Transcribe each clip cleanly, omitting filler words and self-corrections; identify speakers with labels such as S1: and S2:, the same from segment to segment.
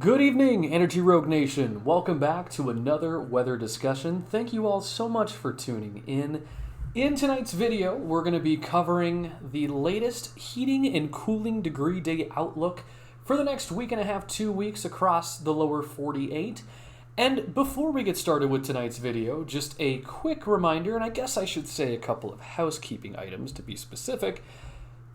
S1: Good evening, Energy Rogue Nation. Welcome back to another weather discussion. Thank you all so much for tuning in. In tonight's video, we're going to be covering the latest heating and cooling degree day outlook for the next week and a half, 2 weeks across the lower 48. And before we get started with tonight's video, just a quick reminder, and I guess I should say a couple of housekeeping items to be specific.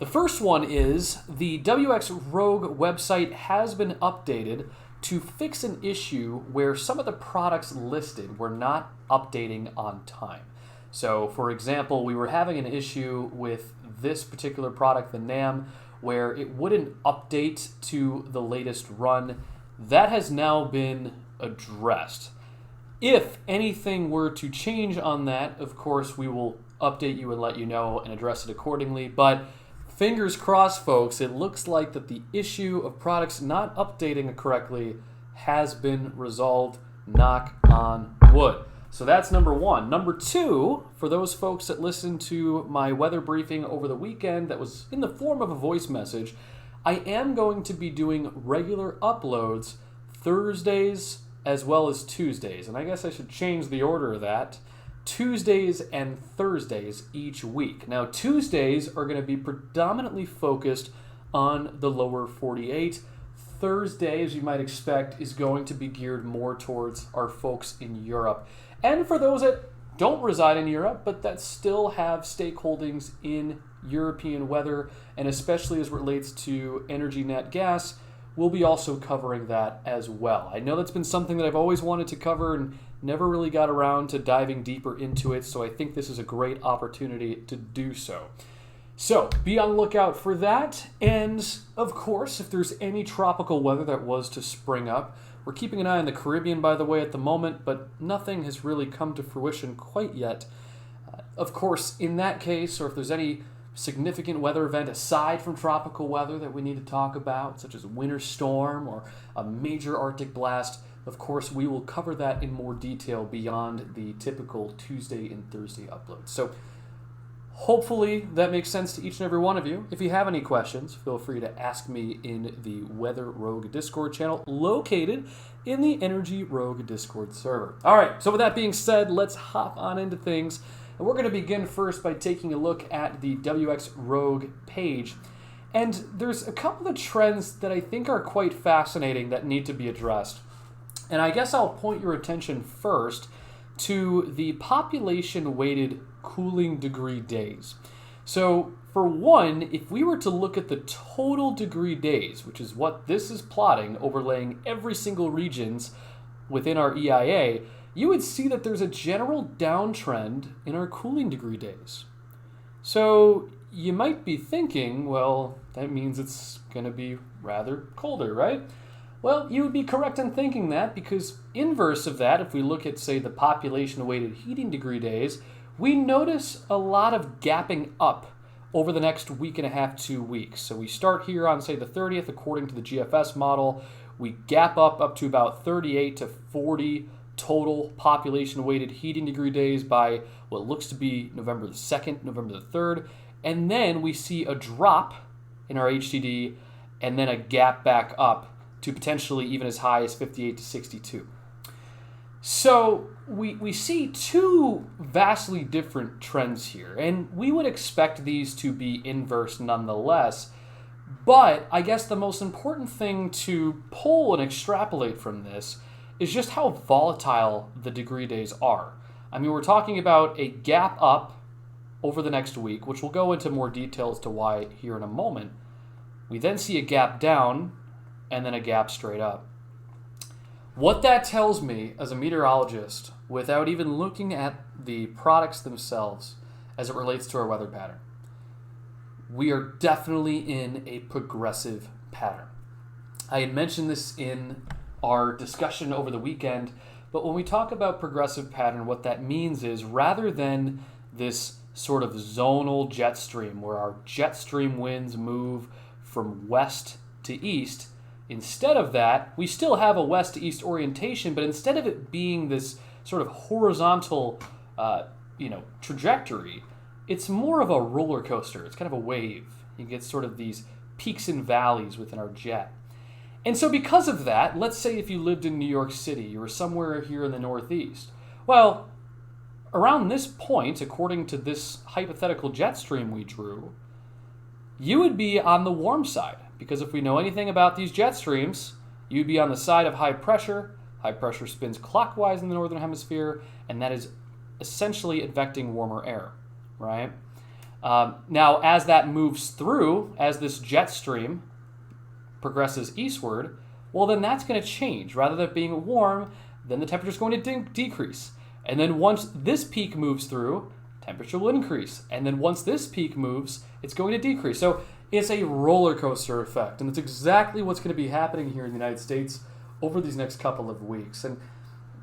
S1: The first one is the WX Rogue website has been updated to fix an issue where some of the products listed were not updating on time. So, for example, we were having an issue with this particular product, the NAM, where it wouldn't update to the latest run. That has now been addressed. If anything were to change on that, of course, we will update you and let you know and address it accordingly. But fingers crossed, folks, it looks like that the issue of products not updating correctly has been resolved. Knock on wood. So that's number one. Number two, for those folks that listened to my weather briefing over the weekend that was in the form of a voice message, I am going to be doing regular uploads Thursdays as well as Tuesdays. And I guess I should change the order of that. Tuesdays and Thursdays each week. Now, Tuesdays are going to be predominantly focused on the lower 48. Thursday, as you might expect, is going to be geared more towards our folks in Europe. And for those that don't reside in Europe, but that still have stakeholdings in European weather, and especially as it relates to energy net gas, we'll be also covering that as well. I know that's been something that I've always wanted to cover and never really got around to diving deeper into it, so I think this is a great opportunity to do so. So, be on the lookout for that, and of course, if there's any tropical weather that was to spring up, we're keeping an eye on the Caribbean, by the way, at the moment, but nothing has really come to fruition quite yet. Of course, in that case, or if there's any significant weather event aside from tropical weather that we need to talk about, such as a winter storm or a major Arctic blast, of course, we will cover that in more detail beyond the typical Tuesday and Thursday uploads. So hopefully that makes sense to each and every one of you. If you have any questions, feel free to ask me in the Weather Rogue Discord channel located in the Energy Rogue Discord server. All right, so with that being said, let's hop on into things. And we're going to begin first by taking a look at the WX Rogue page. And there's a couple of trends that I think are quite fascinating that need to be addressed. And I guess I'll point your attention first to the population-weighted cooling degree days. So, for one, if we were to look at the total degree days, which is what this is plotting, overlaying every single regions within our EIA, you would see that there's a general downtrend in our cooling degree days. So, you might be thinking, well, that means it's going to be rather colder, right? Well, you would be correct in thinking that, because inverse of that, if we look at, say, the population-weighted heating degree days, we notice a lot of gapping up over the next week and a half, 2 weeks. So we start here on, say, the 30th, according to the GFS model. We gap up to about 38 to 40 total population-weighted heating degree days by what looks to be November the 2nd, November the 3rd. And then we see a drop in our HDD and then a gap back up to potentially even as high as 58 to 62. So we see two vastly different trends here, and we would expect these to be inverse nonetheless. But I guess the most important thing to pull and extrapolate from this is just how volatile the degree days are. I mean, we're talking about a gap up over the next week, which we'll go into more detail as to why here in a moment. We then see a gap down, and then a gap straight up. What that tells me as a meteorologist, without even looking at the products themselves as it relates to our weather pattern, we are definitely in a progressive pattern. I had mentioned this in our discussion over the weekend, but when we talk about progressive pattern, what that means is rather than this sort of zonal jet stream where our jet stream winds move from west to east, instead of that, we still have a west to east orientation, but instead of it being this sort of horizontal trajectory, it's more of a roller coaster. It's kind of a wave. You get sort of these peaks and valleys within our jet. And so because of that, let's say if you lived in New York City or somewhere here in the Northeast, well, around this point, according to this hypothetical jet stream we drew, you would be on the warm side. Because if we know anything about these jet streams, you'd be on the side of high pressure. High pressure spins clockwise in the northern hemisphere, and that is essentially advecting warmer air, right? Now, as that moves through, as this jet stream progresses eastward, well, then that's going to change. Rather than being warm, then the temperature is going to decrease. And then once this peak moves through, temperature will increase. And then once this peak moves, it's going to decrease. So it's a roller coaster effect. And that's exactly what's going to be happening here in the United States over these next couple of weeks. And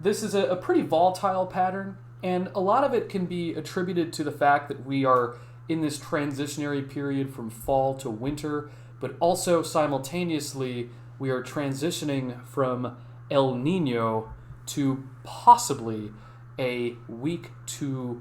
S1: this is a pretty volatile pattern. And a lot of it can be attributed to the fact that we are in this transitionary period from fall to winter, but also simultaneously we are transitioning from El Nino to possibly a weak to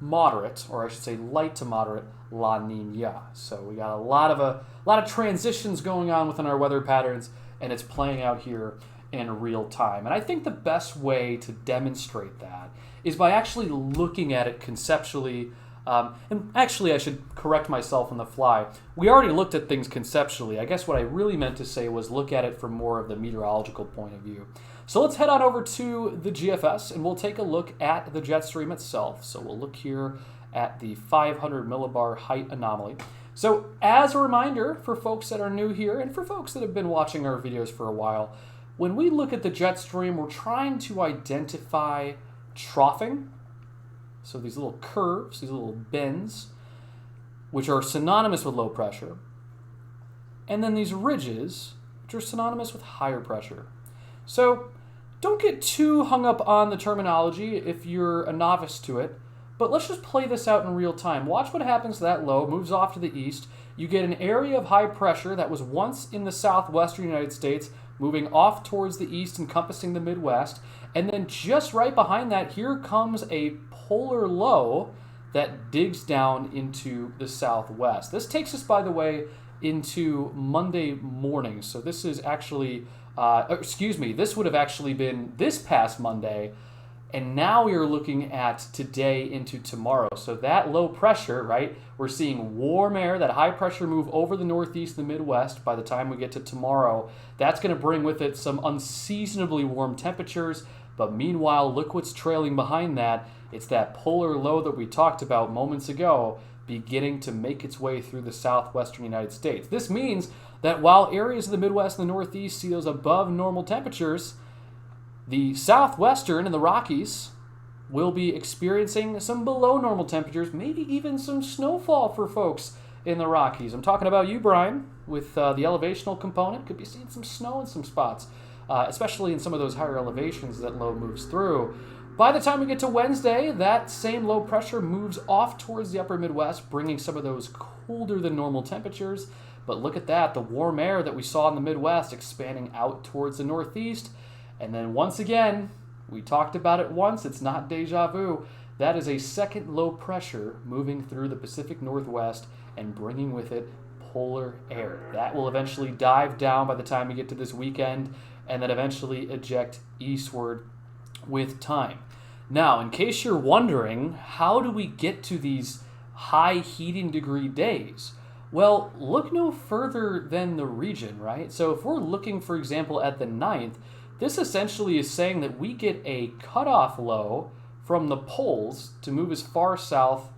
S1: moderate, or I should say light to moderate, La Nina. So we got a lot of transitions going on within our weather patterns, and it's playing out here in real time. And I think the best way to demonstrate that is by actually looking at it conceptually. And actually, I should correct myself on the fly. We already looked at things conceptually. I guess what I really meant to say was look at it from more of the meteorological point of view. So let's head on over to the GFS, and we'll take a look at the jet stream itself. So we'll look here at the 500 millibar height anomaly. So as a reminder for folks that are new here, and for folks that have been watching our videos for a while, when we look at the jet stream, we're trying to identify troughing. So these little curves, these little bends, which are synonymous with low pressure. And then these ridges, which are synonymous with higher pressure. So don't get too hung up on the terminology if you're a novice to it, but let's just play this out in real time. Watch what happens to that low, moves off to the east. You get an area of high pressure that was once in the southwestern United States, moving off towards the east, encompassing the Midwest. And then just right behind that, here comes a polar low that digs down into the southwest. This takes us, by the way, into Monday morning. So this is actually, this would have actually been this past Monday. And now we are looking at today into tomorrow. So that low pressure, right, we're seeing warm air, that high pressure move over the northeast and the Midwest by the time we get to tomorrow. That's going to bring with it some unseasonably warm temperatures. But meanwhile, look what's trailing behind that. It's that polar low that we talked about moments ago beginning to make its way through the southwestern United States. This means that while areas of the Midwest and the Northeast see those above normal temperatures, the southwestern and the Rockies will be experiencing some below normal temperatures, maybe even some snowfall for folks in the Rockies. I'm talking about you, Brian, with the elevational component. Could be seeing some snow in some spots, especially in some of those higher elevations that low moves through. By the time we get to Wednesday, that same low pressure moves off towards the upper Midwest, bringing some of those colder than normal temperatures. But look at that, the warm air that we saw in the Midwest expanding out towards the Northeast. And then once again, we talked about it once, it's not deja vu. That is a second low pressure moving through the Pacific Northwest and bringing with it polar air. That will eventually dive down by the time we get to this weekend and then eventually eject eastward with time. Now, in case you're wondering, how do we get to these high heating degree days? Well, look no further than the region, right? So if we're looking, for example, at the 9th, this essentially is saying that we get a cutoff low from the poles to move as far south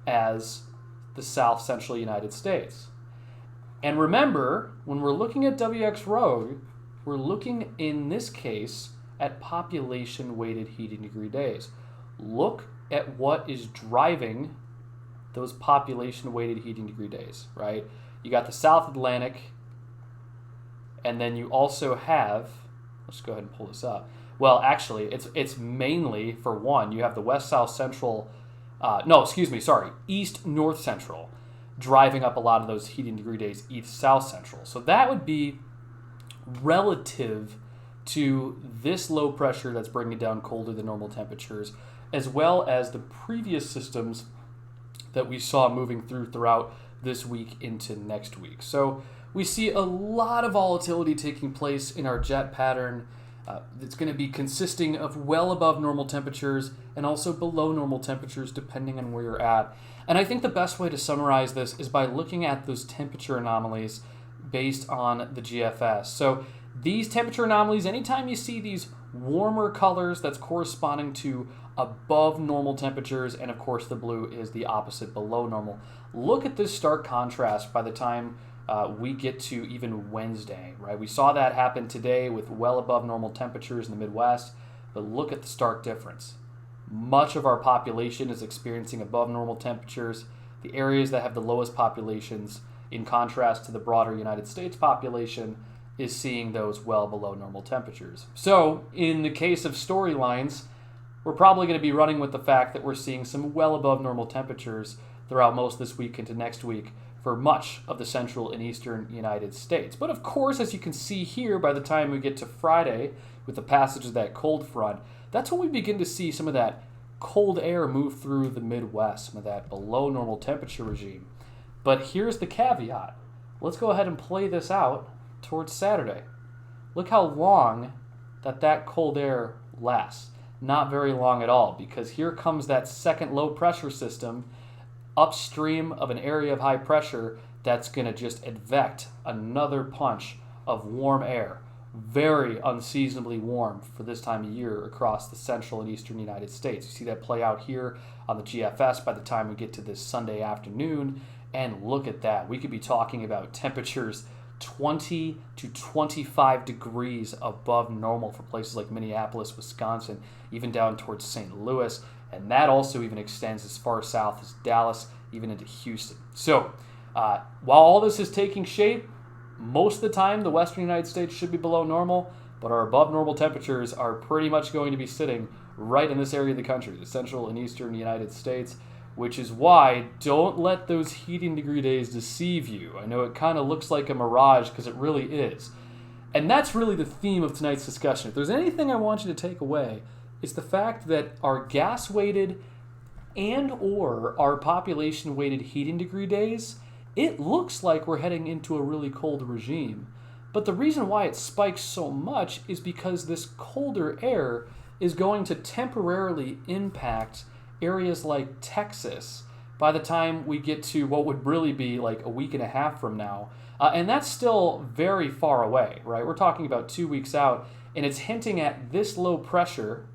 S1: as the south central United States. And remember, when we're looking at WX Rogue, we're looking in this case at population-weighted heating degree days. Look at what is driving those population-weighted heating degree days, right? You got the South Atlantic, and then you also have, let's go ahead and pull this up. Well, actually, it's mainly, for one, you have the West-South Central, East-North Central, driving up a lot of those heating degree days, East-South Central. So that would be relative to this low pressure that's bringing down colder than normal temperatures, as well as the previous systems that we saw moving throughout this week into next week. So we see a lot of volatility taking place in our jet pattern. It's going to be consisting of well above normal temperatures and also below normal temperatures depending on where you're at. And I think the best way to summarize this is by looking at those temperature anomalies based on the GFS. So these temperature anomalies, anytime you see these warmer colors, that's corresponding to above normal temperatures, and of course the blue is the opposite, below normal. Look at this stark contrast by the time we get to even Wednesday, right? We saw that happen today with well above normal temperatures in the Midwest, but look at the stark difference. Much of our population is experiencing above normal temperatures. The areas that have the lowest populations, in contrast to the broader United States population, is seeing those well below normal temperatures. So in the case of storylines, we're probably going to be running with the fact that we're seeing some well above normal temperatures throughout most of this week into next week for much of the central and eastern United States. But of course, as you can see here, by the time we get to Friday with the passage of that cold front, that's when we begin to see some of that cold air move through the Midwest, some of that below normal temperature regime. But here's the caveat. Let's go ahead and play this out towards Saturday. Look how long that cold air lasts. Not very long at all, because here comes that second low pressure system upstream of an area of high pressure that's going to just advect another punch of warm air. Very unseasonably warm for this time of year across the central and eastern United States. You see that play out here on the GFS by the time we get to this Sunday afternoon. And look at that. We could be talking about temperatures 20 to 25 degrees above normal for places like Minneapolis, Wisconsin, even down towards St. Louis. And that also even extends as far south as Dallas, even into Houston. So while all this is taking shape, most of the time the western United States should be below normal, but our above normal temperatures are pretty much going to be sitting right in this area of the country, the central and eastern United States, which is why don't let those heating degree days deceive you. I know it kind of looks like a mirage because it really is. And that's really the theme of tonight's discussion. If there's anything I want you to take away, it's the fact that our gas-weighted and or our population-weighted heating degree days, it looks like we're heading into a really cold regime. But the reason why it spikes so much is because this colder air is going to temporarily impact areas like Texas by the time we get to what would really be like a week and a half from now. And that's still very far away, right? We're talking about 2 weeks out, and it's hinting at this low pressure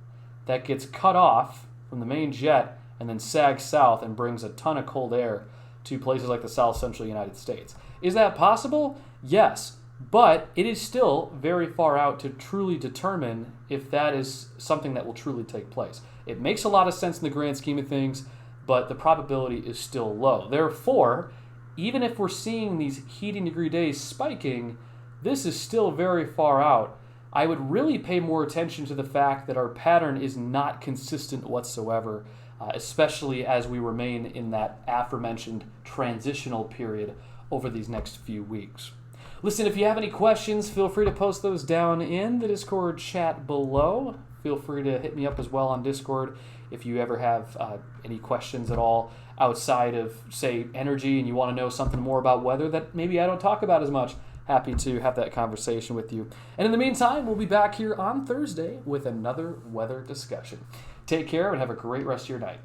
S1: that gets cut off from the main jet and then sags south and brings a ton of cold air to places like the south central United States. Is that possible? Yes, but it is still very far out to truly determine if that is something that will truly take place. It makes a lot of sense in the grand scheme of things, but the probability is still low. Therefore, even if we're seeing these heating degree days spiking, this is still very far out. I would really pay more attention to the fact that our pattern is not consistent whatsoever, especially as we remain in that aforementioned transitional period over these next few weeks. Listen, if you have any questions, feel free to post those down in the Discord chat below. Feel free to hit me up as well on Discord if you ever have any questions at all outside of, say, energy and you want to know something more about weather that maybe I don't talk about as much. Happy to have that conversation with you. And in the meantime, we'll be back here on Thursday with another weather discussion. Take care and have a great rest of your night.